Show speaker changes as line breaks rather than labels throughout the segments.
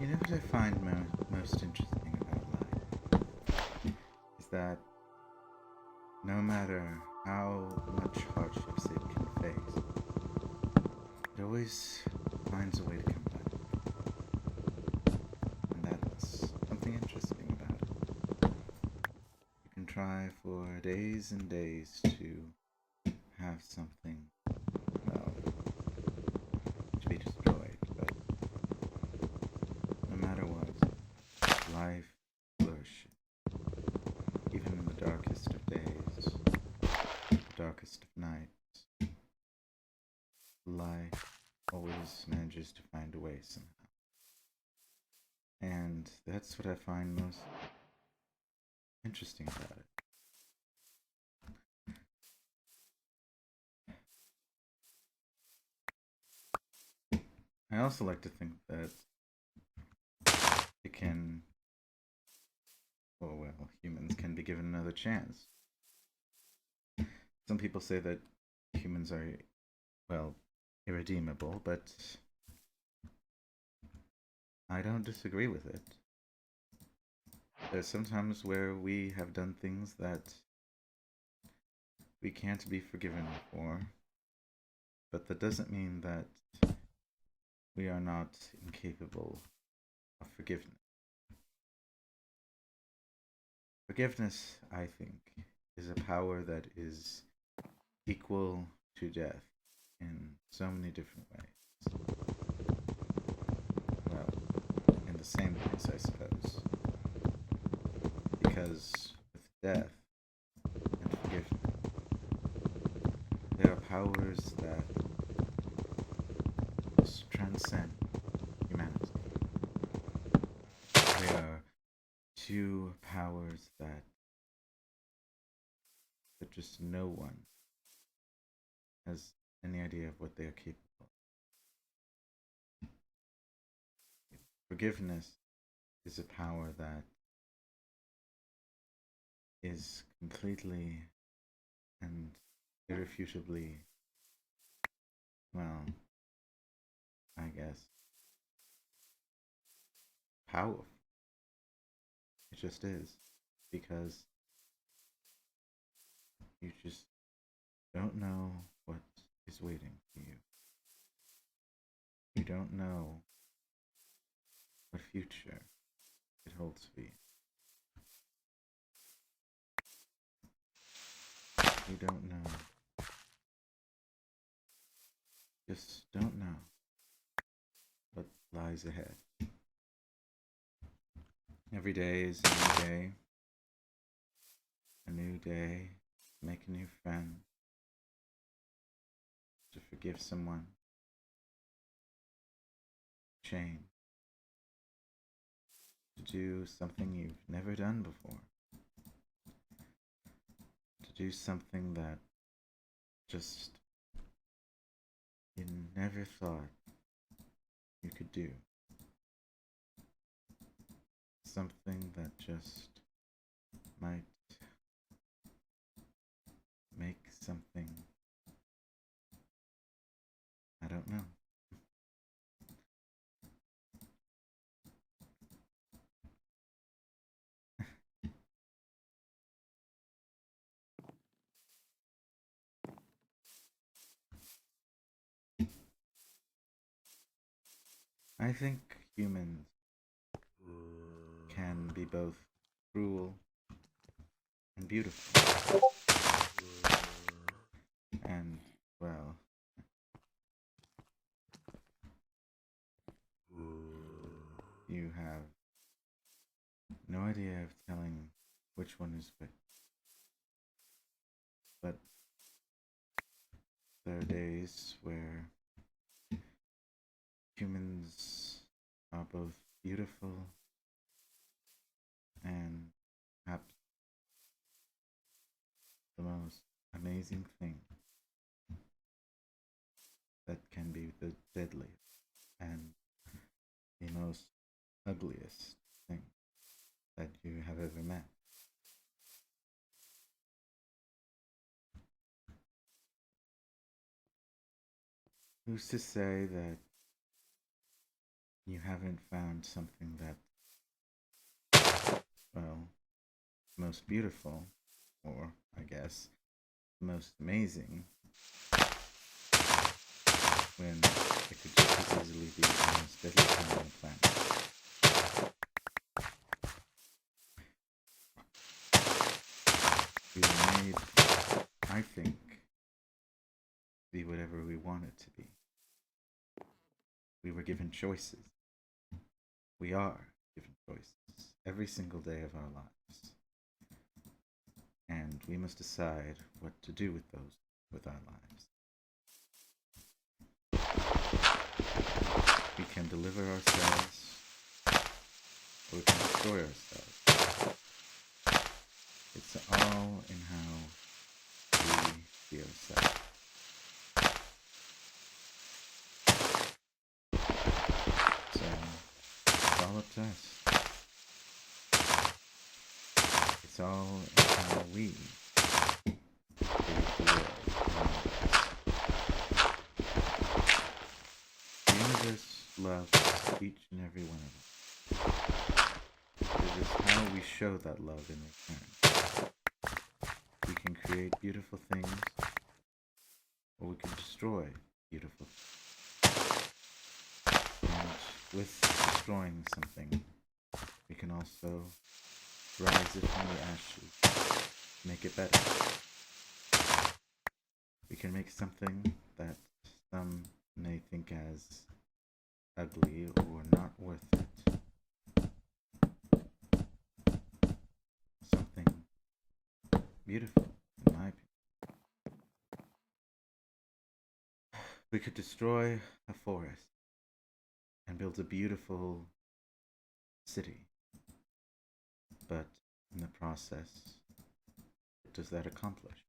You know what I find most interesting about life is that no matter how much hardships it can face, it always finds a way to come back. And that's something interesting about it. You can try for days and days to have something, well, to be destroyed, but no matter what, life flourishes. Even in the darkest of days, the darkest of nights, life always manages to find a way somehow. And that's what I find most interesting about it. I also like to think that it can, well, humans can be given another chance. Some people say that humans are, well, irredeemable, but I don't disagree with it. There's sometimes where we have done things that we can't be forgiven for, but that doesn't mean that we are not incapable of forgiveness. Forgiveness, I think, is a power that is equal to death in so many different ways. Well, in the same ways, I suppose. Because with death and forgiveness, there are powers that transcend humanity. There are two powers that just no one has any idea of what they are capable of. Forgiveness is a power that is completely and irrefutably, well, I guess, powerful. It just is. Because you just don't know what is waiting for you. You don't know what future it holds for you. You don't know. Just don't know what lies ahead. Every day is a new day. A new day. Make a new friend. To forgive someone. Change. To do something you've never done before. To do something that just you never thought you could do. Something that just might make something. I don't know. I think humans can be both cruel and beautiful. And, well, you have no idea of telling which one is which. But there are days where humans are both beautiful and perhaps the most amazing thing that can be the deadliest and the most ugliest thing that you have ever met. Who's to say that you haven't found something that, well, most beautiful, or I guess most amazing, when it could just as easily be the most deadly thing on the planet. We were made, I think, to be whatever we wanted to be. We were given choices. We are given choices every single day of our lives. And we must decide what to do with those, with our lives. We can deliver ourselves, or we can destroy ourselves. It's all in how we see ourselves. So, it's all up to us. It's all in how we create the world around us. The universe loves each and every one of us. It is how we show that love in return. We can create beautiful things, or we can destroy beautiful things. And with destroying something, we can also rise it from the ashes, make it better. We can make something that some may think as ugly or not worth it, something beautiful, in my opinion. We could destroy a forest and build a beautiful city, but in the process, what does that accomplish?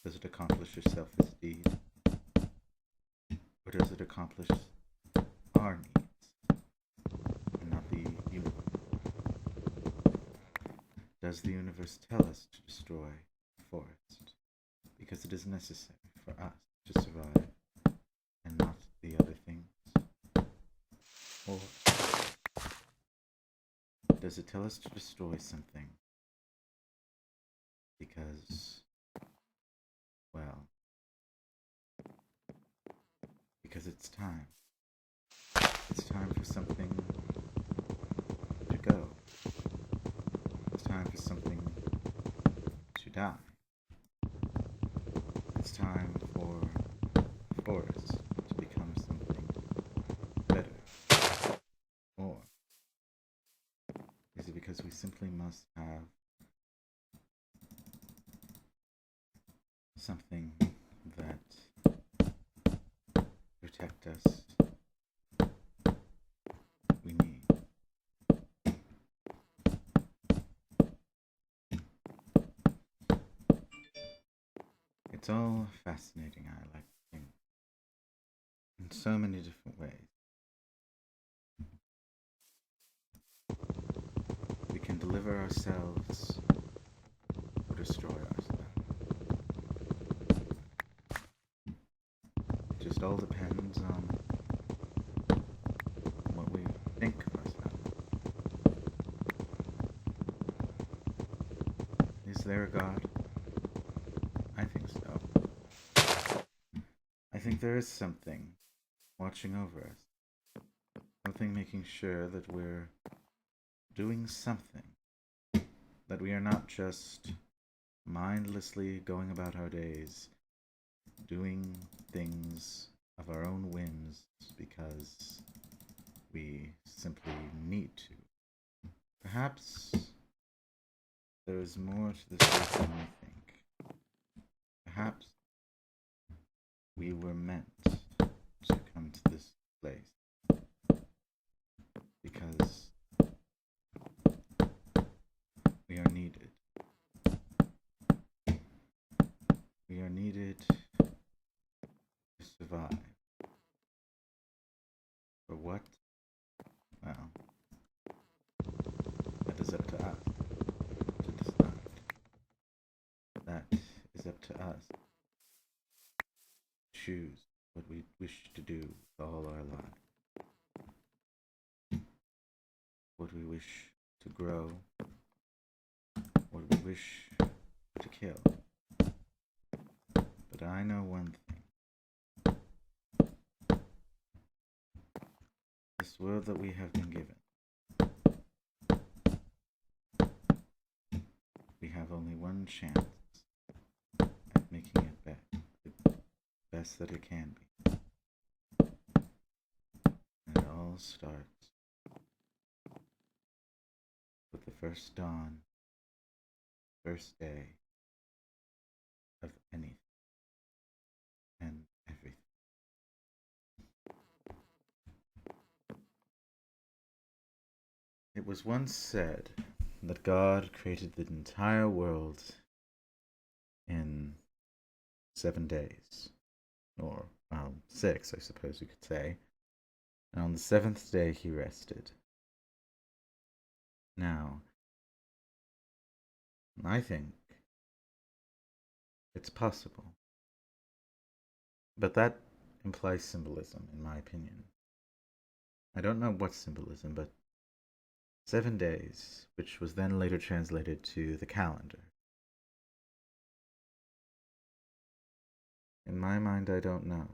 Does it accomplish your self-esteem? Or does it accomplish our needs and not the universe? Does the universe tell us to destroy the forest because it is necessary for us to survive and not the other things? Or does it tell us to destroy something because, well, because it's time? It's time for something to go. It's time for something to die. It's time for a forest to become something better. Or is it because we simply must have something that protect us we need? It's all fascinating, I like to think, in so many different ways. We can deliver ourselves or destroy ourselves. It just all depends on what we think of ourselves. Is there a God? I think so. I think there is something watching over us. Something making sure that we're doing something. That we are not just mindlessly going about our days, doing things of our own whims because we simply need to. Perhaps there is more to this earth than we think. Perhaps we were meant to come to this place because we are needed. We are needed to survive. For what? Well, that is up to us to decide. That is up to us to choose what we wish to do with all our lives. wish to grow, what we wish to kill. But I know one thing. This world that we have been given, we have only one chance at making it the best that it can be. And it all starts with the first dawn, first day of anything and everything. It was once said that God created the entire world in 7 days, or 6, I suppose you could say. And on the 7th day he rested. Now, I think it's possible. But that implies symbolism, in my opinion. I don't know what symbolism, but 7 days, which was then later translated to the calendar. In my mind, I don't know.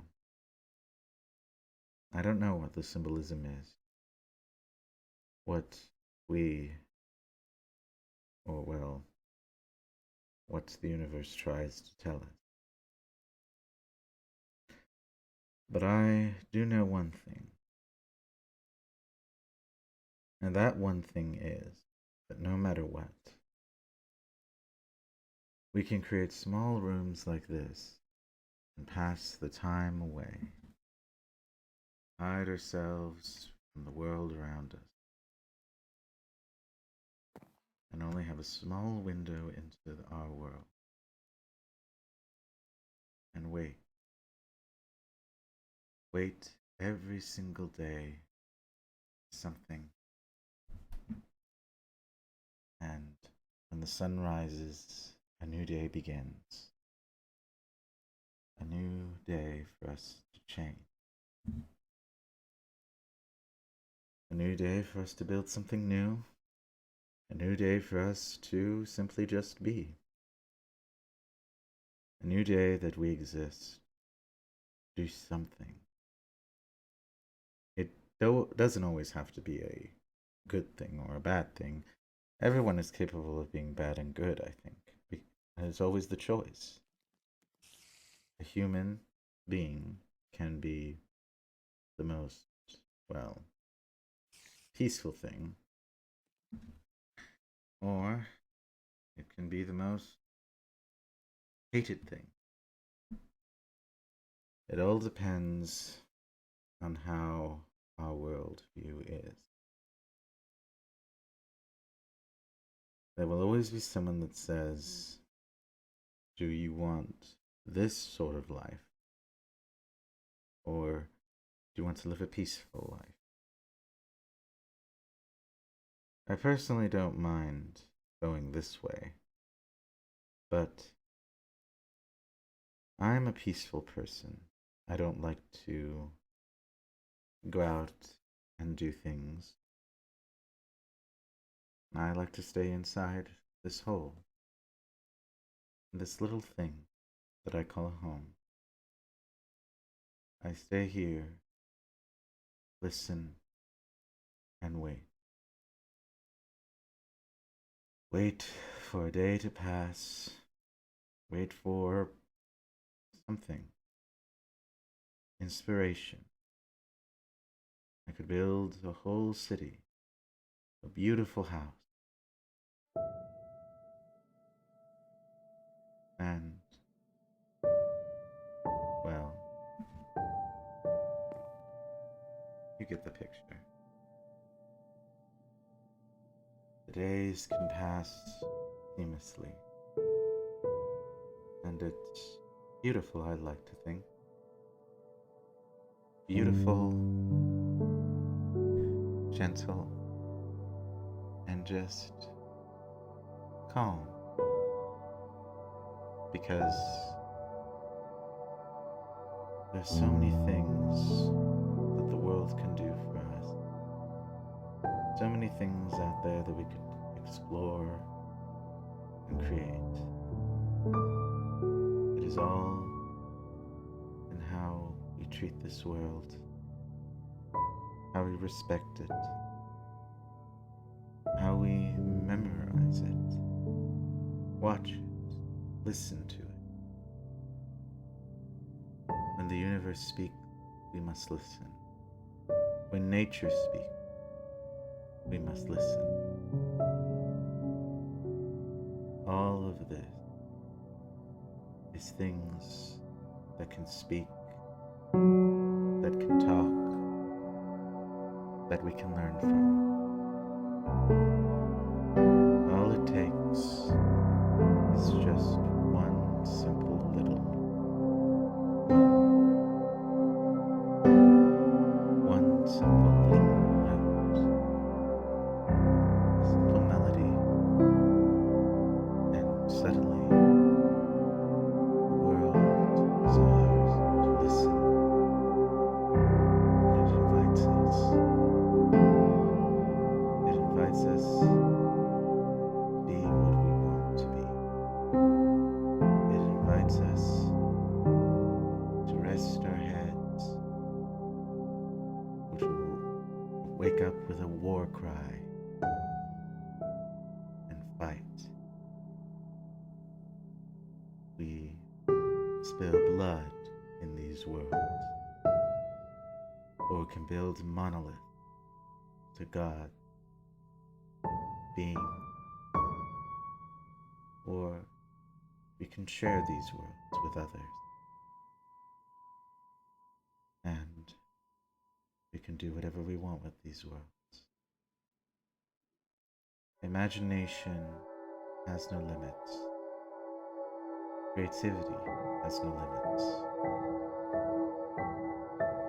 I don't know what the symbolism is. What what the universe tries to tell us. But I do know one thing. And that one thing is that no matter what, we can create small rooms like this and pass the time away, hide ourselves from the world around us, and only have a small window into our world, and wait. Wait every single day for something. And when the sun rises, a new day begins. A new day for us to change. A new day for us to build something new. A new day for us to simply just be. A new day that we exist. Do something. It doesn't always have to be a good thing or a bad thing. Everyone is capable of being bad and good, I think. And it's always the choice. A human being can be the most, peaceful thing, or it can be the most hated thing. It all depends on how our worldview is. There will always be someone that says, do you want this sort of life? Or do you want to live a peaceful life? I personally don't mind going this way, but I'm a peaceful person. I don't like to go out and do things. I like to stay inside this hole, this little thing that I call home. I stay here, listen, and wait. Wait for a day to pass. Wait for something. Inspiration. I could build a whole city, a beautiful house. And, well, you get the picture. The days can pass seamlessly. And it's beautiful, I'd like to think. Beautiful, gentle, and just calm. Because there's so many things that the world can do for us. so many things out there that we could explore and create. It is all in how we treat this world, how we respect it, how we memorize it, watch it, listen to it. When the universe speaks, we must listen. When nature speaks, we must listen. All of this is things that can speak, that can talk, that we can learn from. All it takes is just one simple little moment, one simple little note, a simple melody, and suddenly the world is ours to listen, and it invites us. It invites us to be what we want to be. It invites us to rest our heads, which will wake up with a war cry and fight. We spill blood in these worlds, or we can build monolith to God, being, or we can share these worlds with others, and we can do whatever we want with these worlds. Imagination has no limits. Creativity has no limits.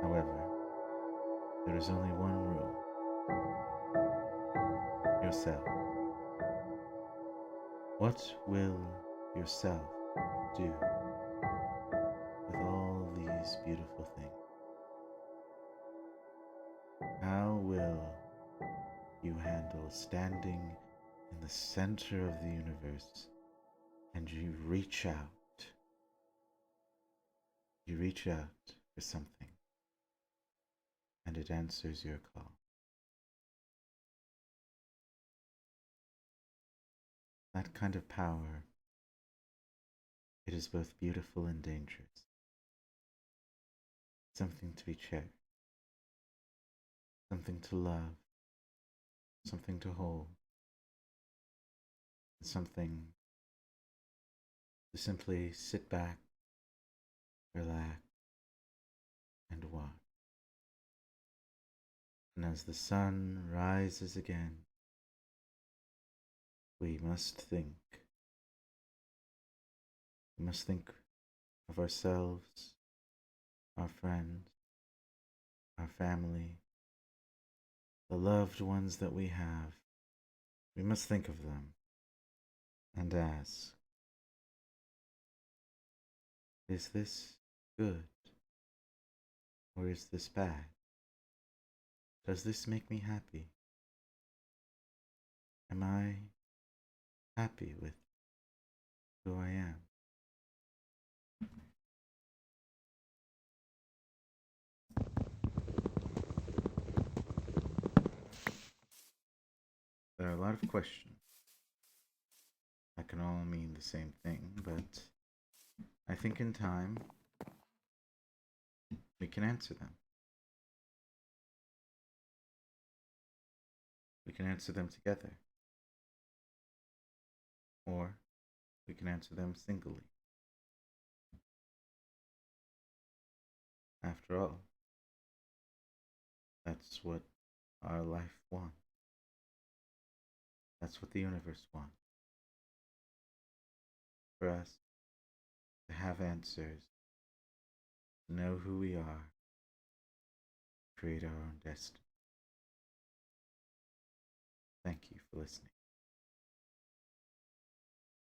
However, there is only one rule: yourself. What will yourself do with all these beautiful things? How will you handle standing in the center of the universe and you reach out? You reach out for something and it answers your call. That kind of power, it is both beautiful and dangerous. Something to be cherished, something to love, something to hold, something to simply sit back, relax, and watch. And as the sun rises again, we must think. We must think of ourselves, our friends, our family, the loved ones that we have. We must think of them and ask, is this good or is this bad? Does this make me happy? Am I happy with who I am? There are a lot of questions that can all mean the same thing, but I think in time we can answer them. We can answer them together, or we can answer them singly. After all, that's what our life wants. That's what the universe wants. For us to have answers, to know who we are, create our own destiny. Thank you for listening.